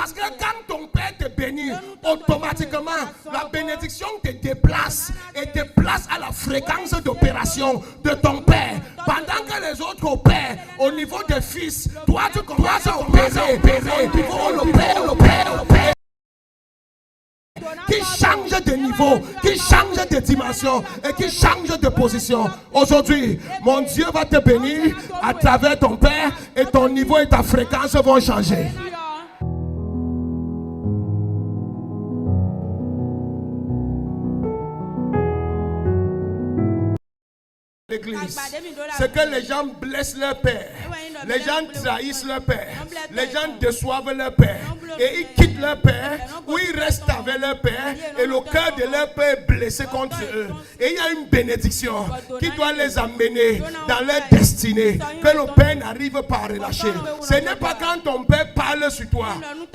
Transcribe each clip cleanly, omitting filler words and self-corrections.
Parce que quand ton père te bénit, automatiquement, la bénédiction te déplace et te place à la fréquence d'opération de ton père. Pendant que les autres opèrent au niveau des fils, toi tu commences à opérer au niveau où le père. Qui change de niveau, qui change de dimension et qui change de position. Aujourd'hui, mon Dieu va te bénir à travers ton père et ton niveau et ta fréquence vont changer. L'église, c'est que les gens blessent leur père, les gens trahissent leur père, les gens déçoivent leur père et ils quittent leur père ou ils restent avec leur père et le cœur de leur père est blessé contre eux. Et il y a une bénédiction qui doit les amener dans leur destinée que le père n'arrive pas à relâcher. Ce n'est pas quand ton père parle sur toi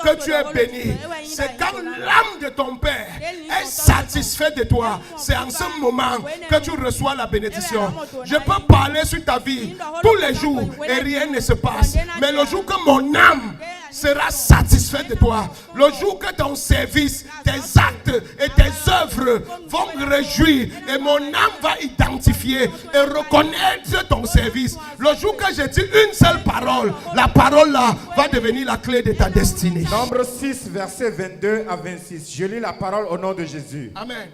que tu es béni, c'est quand l'âme de ton père est satisfaite de toi. C'est en ce moment que tu reçois la bénédiction. Je peux parler sur ta vie tous les jours et rien ne se passe. Mais le jour que mon âme sera satisfaite de toi, le jour que ton service, tes actes et tes œuvres vont me réjouir et mon âme va identifier et reconnaître ton service, le jour que je dis une seule parole, la parole là va devenir la clé de ta destinée. Nombre 6, versets 22 à 26. Je lis la parole au nom de Jésus. Amen.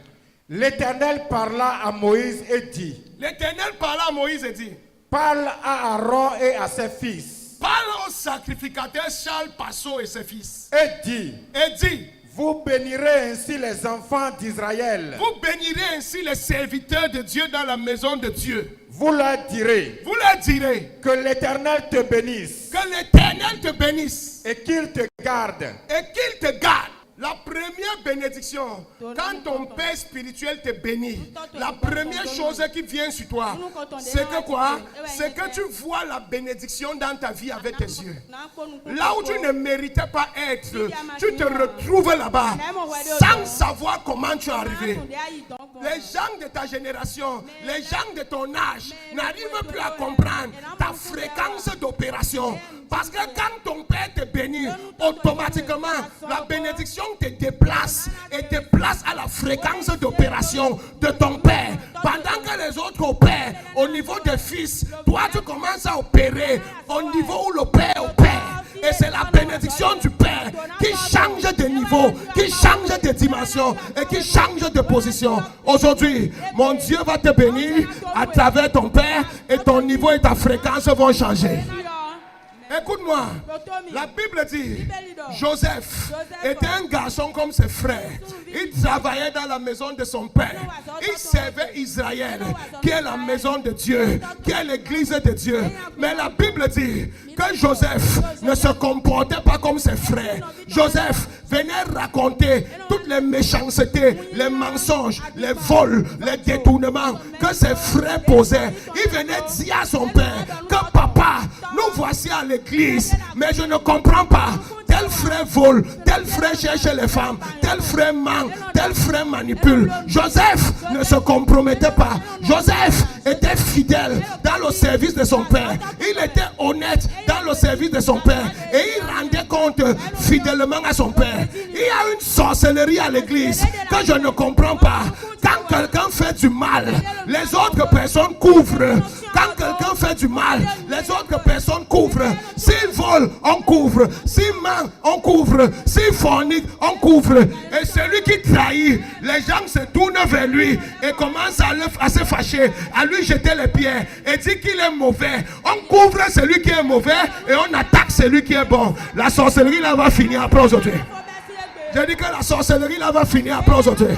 L'Éternel parla à Moïse et dit. L'Éternel parla à Moïse et dit. Parle à Aaron et à ses fils. Parle au sacrificateur Charles Passo et ses fils. Et dit. Vous bénirez ainsi les enfants d'Israël. Vous bénirez ainsi les serviteurs de Dieu dans la maison de Dieu. Vous leur direz. Que l'Éternel te bénisse. Que l'Éternel te bénisse. Et qu'il te garde. La première bénédiction, quand ton père spirituel te bénit, la première chose qui vient sur toi, c'est que quoi? C'est que tu vois la bénédiction dans ta vie avec tes yeux. Là où tu ne méritais pas être, tu te retrouves là-bas sans savoir comment tu es arrivé. Les gens de ta génération, les gens de ton âge n'arrivent plus à comprendre ta fréquence d'opération. Parce que quand ton père te bénit, automatiquement, la bénédiction te déplace et te place à la fréquence d'opération de ton père. Pendant que les autres opèrent au niveau des fils, toi tu commences à opérer au niveau où le père opère. Et c'est la bénédiction du père qui change de niveau, qui change de dimension et qui change de position. Aujourd'hui, mon Dieu va te bénir à travers ton père et ton niveau et ta fréquence vont changer. Écoute-moi, la Bible dit, Joseph était un garçon comme ses frères. Il travaillait dans la maison de son père. Il servait Israël, qui est la maison de Dieu, qui est l'église de Dieu. Mais la Bible dit que Joseph ne se comportait pas comme ses frères. Joseph venait raconter toutes les méchancetés, les mensonges, les vols, les détournements que ses frères posaient. Il venait dire à son père que papa, nous voici à l'église, mais je ne comprends pas. Tel frère vole, tel frère cherche les femmes, tel frère ment, tel frère manipule. Joseph ne se compromettait pas. Joseph était fidèle dans le service de son père. Il était honnête dans le service de son père. Et il rendait compte fidèlement à son père. Il y a une sorcellerie à l'église que je ne comprends pas. Quand quelqu'un fait du mal, les autres personnes couvrent. Quand quelqu'un fait du mal, les autres personnes couvrent. S'il vole, on couvre. S'il ment, on couvre. S'il fornique, on couvre. Et celui qui trahit, les gens se tournent vers lui et commencent à se fâcher, à lui jeter les pierres et dire qu'il est mauvais. On couvre celui qui est mauvais et on attaque celui qui est bon. La sorcellerie là va finir après aujourd'hui. Je dis que la sorcellerie là va finir après aujourd'hui.